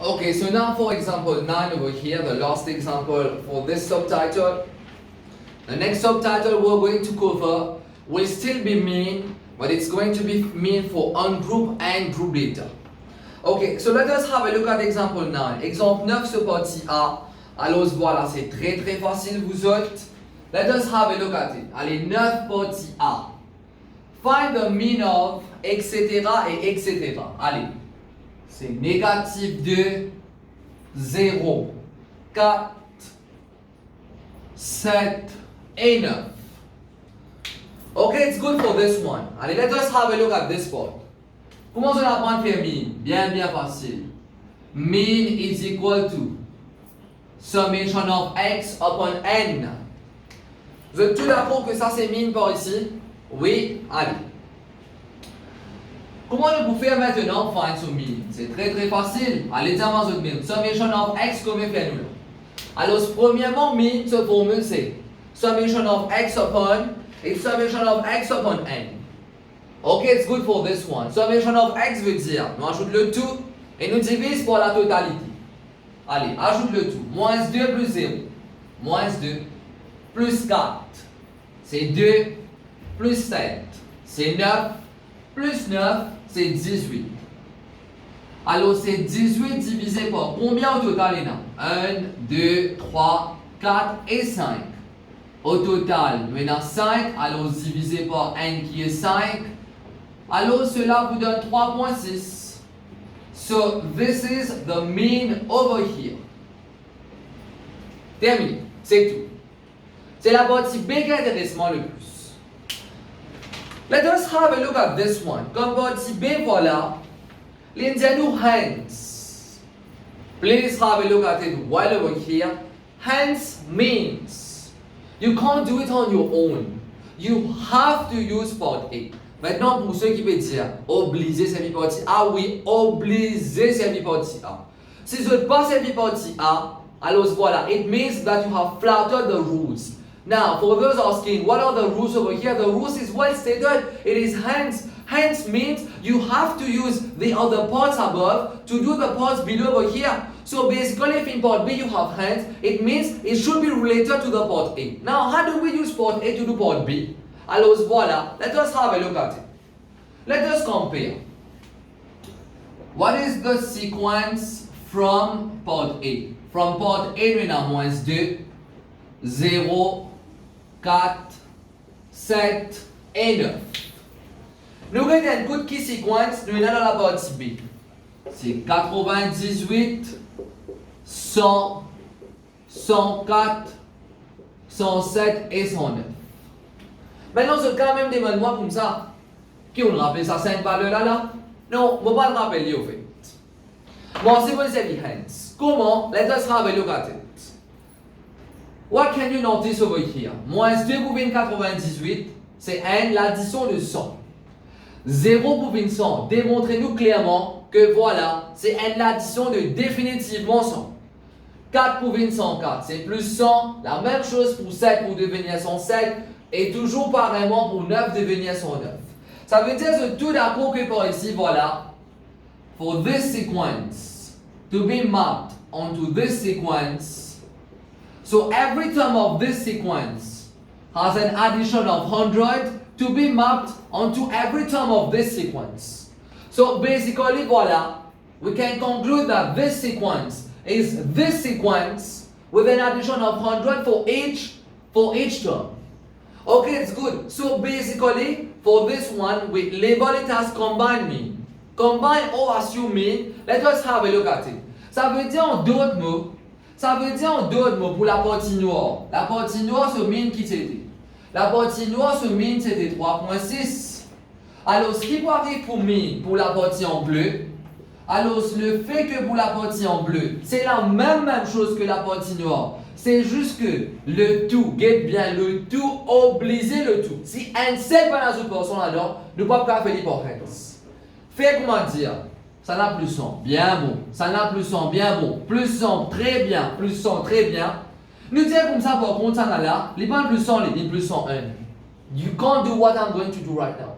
Okay, so now for example 9 over here, the last example for this subtitle. The next subtitle we're going to cover will still be mean, but it's going to be mean for ungroup and group data. Okay, so let us have a look at example 9. Exemple 9 sur partie A. Alors voilà, c'est très très facile vous autres. Let us have a look at it. Allez, 9 partie A. Find the mean of, etc. et etc. Allez, c'est négatif 2, 0, 4, 7 et 9. Okay, it's good for this one. Allez, let us have a look at this part. Comment on apprend à faire mean? Bien facile. Mean is equal to summation of x upon n. Vous êtes tous d'accord que ça c'est mean par ici? Oui, allez. Comment on peut faire maintenant find some mean? C'est très facile. Allez, dis-moi votre mean. Summation of x, comment faire-nous? Alors, premièrement, mean, cette formule c'est summation of x upon et summation of x upon n. Ok, it's good for this one. Summation of x veut dire, nous ajoute le tout et nous divise par la totalité. Allez, ajoute le tout. Moins 2 plus 0. Moins 2 plus 4. C'est 2 plus 7. C'est 9 plus 9, c'est 18. Alors, c'est 18 divisé par combien au total, Léna? 1, 2, 3, 4 et 5. Au total, nous avons 5. Alors, divisé par n qui est 5. Alors, cela vous donne 3.6. So, this is the mean over here. Terminé. C'est tout. C'est la partie B qui intéresse le plus. Let us have a look at this one. Comme partie B, voilà. L'indiano hence. Please have a look at it while over here. Hence means you can't do it on your own. You have to use part A. Maintenant, pour ceux qui peuvent dire obligé c'est partie A, oui, obligé c'est partie A. Si vous n'êtes pas servi partie A, alors voilà, it means that you have flouted the rules. Now, for those asking, what are the rules over here? The rules is well stated. It is hence. Hence means you have to use the other parts above to do the parts below over here. So basically, if in part B you have hence, it means it should be related to the part A. Now, how do we use part A to do part B? Alors voilà, let us have a look at it. Let us compare. What is the sequence from part A? From part A, we have moins 2, 0, 4, 7 et 9. Nous avons une courte qui séquence, nous avons dans la partie B. C'est 98, 100, 104, 107 et 109. Maintenant, ce quand même demande-moi comme ça. Qui on rappelle ça 5 valeurs là? Non, je ne vais pas le rappeler au fait. Moi, c'est pour c'est hence. Comment? Let us have a look at it. What can you notice over here? Moins 2 pour 98, c'est n l'addition de 100. 0 pour 100, démontrez-nous clairement que voilà, c'est n l'addition de définitivement 100. 4 pour 104, c'est plus 100. La même chose pour 7 pour devenir 107. Et toujours pareillement pour 9 devenir 109. Ça veut dire que tout d'accord que par ici, voilà, for this sequence to be mapped onto this sequence, so every term of this sequence has an addition of 100 to be mapped onto every term of this sequence. So basically, voilà, we can conclude that this sequence is this sequence with an addition of 100 for each term. Okay, it's good. So basically, for this one, we label it as combined mean. Combine or assume mean. Let us have a look at it. Ça veut dire en d'autres mots pour la partie noire. La partie noire, ce mean qui c'était? La partie noire, ce mean c'était 3.6. Alors, ce qui peut arriver pour mean, pour la partie en bleu, alors le fait que pour la partie en bleu, c'est la même chose que la partie noire. C'est juste que le tout, get bien, le tout, obliger le tout. Si un seul pas dans une personne alors, nous ne pouvons pas faire l'hypothèse. Fait comment dire? Ça n'a plus 100, bien bon. Ça n'a plus 100, bien bon. Plus 100, très bien. Plus 100, très bien. Nous disons comme ça par contre, ça n'a là, les pas plus 100, les plus 101. You can't do what I'm going to do right now.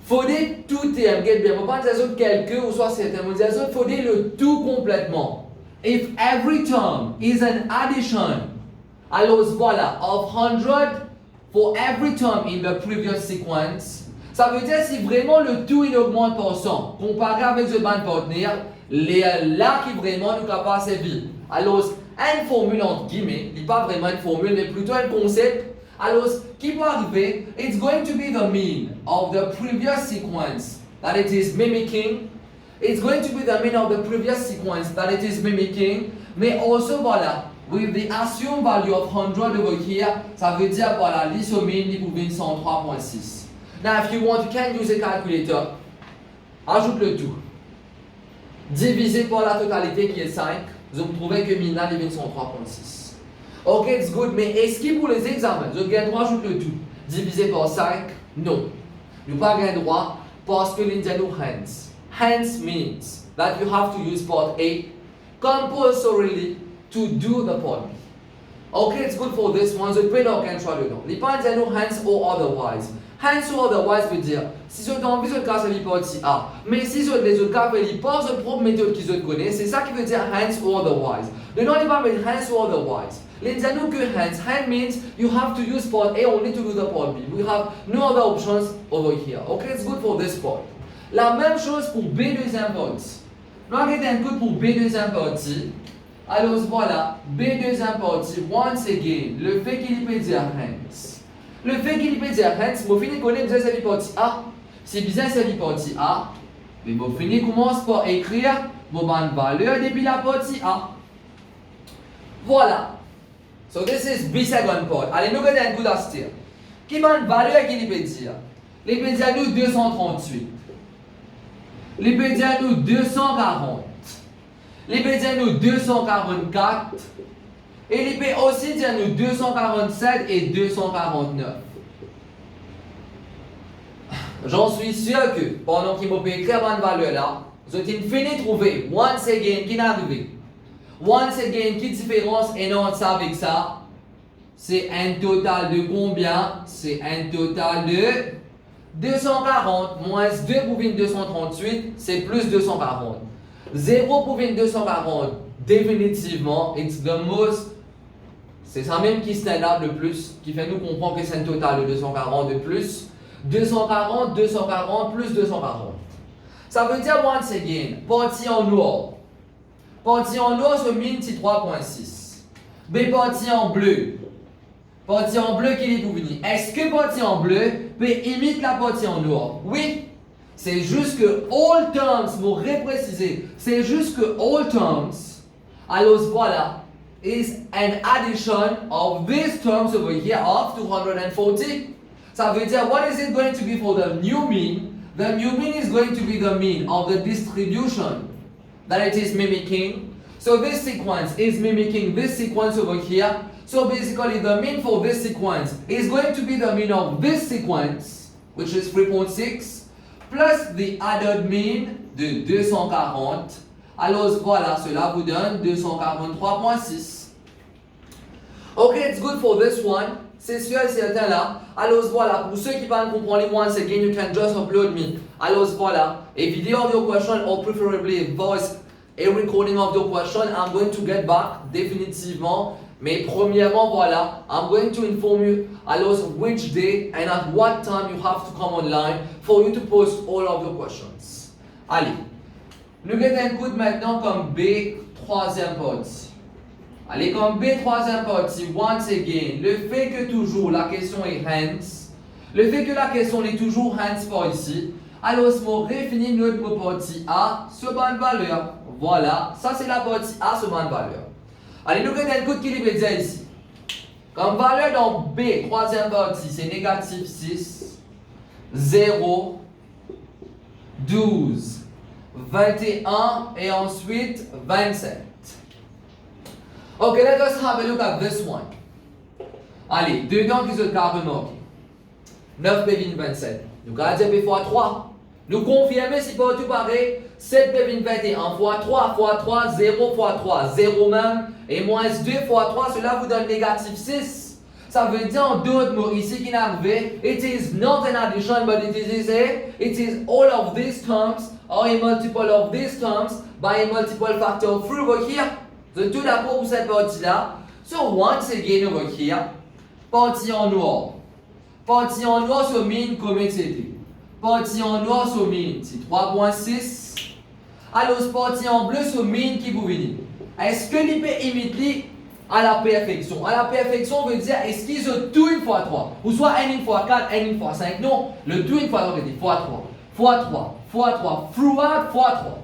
Faudrait tout terme, get bien. On va pas dire quelques ou soit certains. On va dire faudrait le tout complètement. If every term is an addition, alors voilà, of 100 for every term in the previous sequence, ça veut dire si vraiment le tout il augmente par 100, comparé avec ce band partenaire, là qui vraiment nous capable de servir. Alors, une formule entre guillemets, il n'est pas vraiment une formule, mais plutôt un concept. Alors, qui peut arriver, it's going to be the mean of the previous sequence that it is mimicking. It's going to be the mean of the previous sequence that it is mimicking. Mais also, voilà, with the assumed value of 100 over here, ça veut dire, voilà, l'isomine, il pouvait 103.6. Now, if you want, you can use a calculator. Ajoute le tout. Divisé par la totalité qui est 5, vous trouvez que mina est 103.6. Ok, it's good, mais est-ce que pour les examens, vous avez droit ajoute le tout? Divisé par 5? Non. Vous n'avez pas le droit parce que l'Indian hence. Hence means that you have to use part A compulsorily to do the part B. Okay, it's good for this one. The pain can try dedans. Les pas hence or otherwise. Hence or otherwise veut dire, si je t'en envie de casser l'hypothèse A, mais si je les autres cas, ils passent la propre méthode qu'ils ont connaissent, c'est ça qui veut dire hence or otherwise. Dedans, il va mettre hence or otherwise. L'indiano que hence, hence means you have to use part A only to do the part B. We have no other options over here. Okay, it's good for this part. La même chose pour B deuxième partie. Nous avons un coup pour B deuxième partie. Alors voilà, B deuxième partie, once again, le fait qu'il peut dire hence. Le fait qu'il peut dire hence, je finis connaître bien cette partie A. C'est bien cette partie A. Mais je finis commence par écrire mon valeur depuis la partie A. Voilà. So this is B second part. Allez, nous regardons un coup d'astir. Qui m'a une valeur qu'il peut dire? Il peut dire nous 238. Il peut dire nous 240. Il peut dire nous 244. Et il peut aussi dire nous 247 et 249. J'en suis sûr que pendant qu'il m'a écrit une valeur là, vous avez fini de trouver once again qui n'a arrivé. Once again, qui différence énorme ça avec ça? C'est un total de combien? C'est un total de 240 moins 2 pour 238, c'est plus 240. 0 pour 240, définitivement, it's the most. C'est ça même qui stand out le plus, qui fait nous comprendre que c'est un total de 240 de plus. 240, 240, plus 240. Ça veut dire, once again, partie en noir. Partie en noir se mine 3.6. B partie en bleu. Partie en bleu qui est pour venir. Est-ce que partie en bleu peut imiter la partie en noir? Oui. C'est juste que all terms, pour repréciser, c'est juste que all terms, alors voilà, is an addition of these terms over here of 240. Ça veut dire, what is it going to be for the new mean? The new mean is going to be the mean of the distribution that it is mimicking. So this sequence is mimicking this sequence over here. So basically the mean for this sequence is going to be the mean of this sequence, which is 3.6, plus the added mean de 240. Alors voilà, cela vous donne 243.6. Okay, it's good for this one. C'est sûr et certain là. Alors voilà, pour ceux qui parlent comprendre once again, you can just upload me. Alors voilà, a video of your question or preferably a voice, a recording of your question. I'm going to get back définitivement. Mais premièrement voilà, I'm going to inform you alors which day and at what time you have to come online for you to post all of your questions. Allez, nous regardons un coup maintenant comme B troisième partie. Allez, comme B troisième partie, once again, le fait que toujours la question est hence, le fait que la question est toujours hence par ici, alors on réfinit notre partie A sur bonne valeur. Voilà, ça c'est la partie A sur bonne valeur. Allez, nous regardons un coup qui veut dire ici. Comme valeur dans B troisième partie, c'est négatif 6, 0, 12, 21 et ensuite 27. Okay, let us have a look at this one. Allez, dedans, qu'ils ont qu'à remarquer. 9 P 27. Nous allons dire P fois 3. Nous confirmons si partout pareil, 7 P 21 fois 3 fois 3, 0 fois 3, 0 même, et moins 2 fois 3, cela vous donne négatif 6. Ça veut dire en d'autres mots ici qui est arrivé, it is not an addition, but it is all of these terms, or a multiple of these terms, by a multiple factor of 3 over here. Vous êtes tout d'accord pour cette partie-là? So once again over here, partie en noir. Partie en noir sur mine, combien c'était? Partie en noir sur mine, c'est 3.6. Alors, partie en bleu sur mine qui vous venez. Est-ce que l'IP imite à la perfection? À la perfection veut dire, est-ce qu'ils ont tout une fois 3? Ou soit n une fois 4, n une fois 5? Non, le tout une fois 3 est fois 3, fois 3, fois 3, throughout fois 3.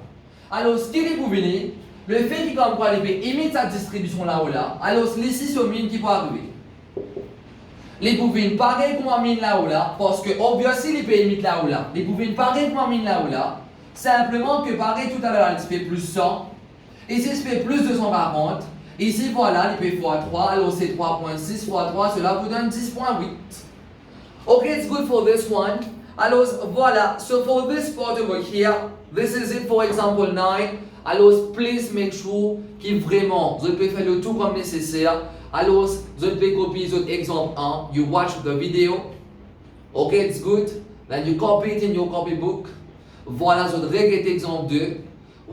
Alors, ce qu'il vous venez, le fait qu'il comme quoi l'IP imite sa distribution là ou là, alors ici sur mine qui peut arriver. Les bouvines pareil pour mine là ou là, parce que obviously les pays imite là ou là. Les bouvines pareil pour mine là ou là, simplement que pareil tout à l'heure il se fait plus 100, ici se fait plus 240, ici voilà les pays fois 3, alors c'est 3.6 fois 3, cela vous donne 10.8. Ok, it's good for this one. Alors voilà, so for this part over here, this is it for example 9. Alors please make sure que vraiment vous pouvez faire le tout comme nécessaire. Alors, vous pouvez copier l'exemple 1, you watch the video, okay, it's good, then you copy it in your copybook. Voilà, vous regarde l'exemple 2,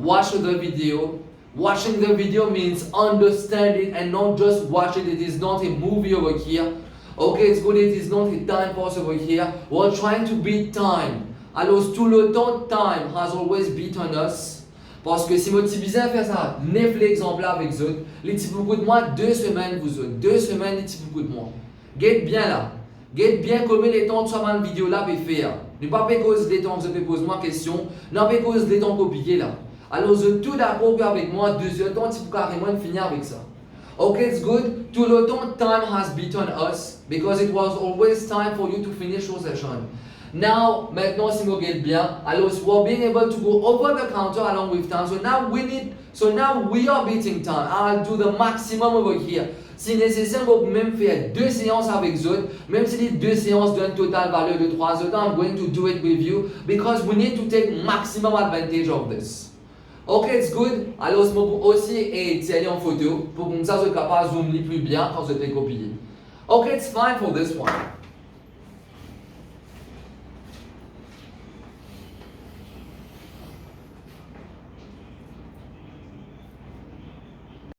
watch the video. Watching the video means understand it and not just watch it, it is not a movie over here. Okay, it's good, it is not a time pass over here. We're trying to beat time. Alors, tout le temps, time has always beaten us. Parce que si vous motivez à faire ça, 9 exemples avec vous, les petits beaucoup de moi, 2 semaines vous autres, 2 semaines les petits beaucoup de moi. Get bien là, get bien combien les temps de sur ma vidéo là peut faire. Ne pas cause des temps, vous pouvez poser moi question, non pas cause des temps copier là. Alors vous êtes tout d'accord avec moi, 2 heures temps, tu peux carrément finir avec ça. Okay, it's good. Tout le temps, time has beaten us because it was always time for you to finish your session. Now, maintenant, si vous regardez bien, alors we're being able to go over the counter along with time. So now we are beating time. I'll do the maximum over here. Si nécessaire, vous pouvez même faire 2 séances avec vous, même si les 2 séances donnent total valeur de 3 heures, I'm going to do it with you because we need to take maximum advantage of this. Okay, it's good. Alors, je peux aussi tirer en photo pour que ça soit capable de zoomer plus bien quand vous êtes copié. Okay, it's fine for this one.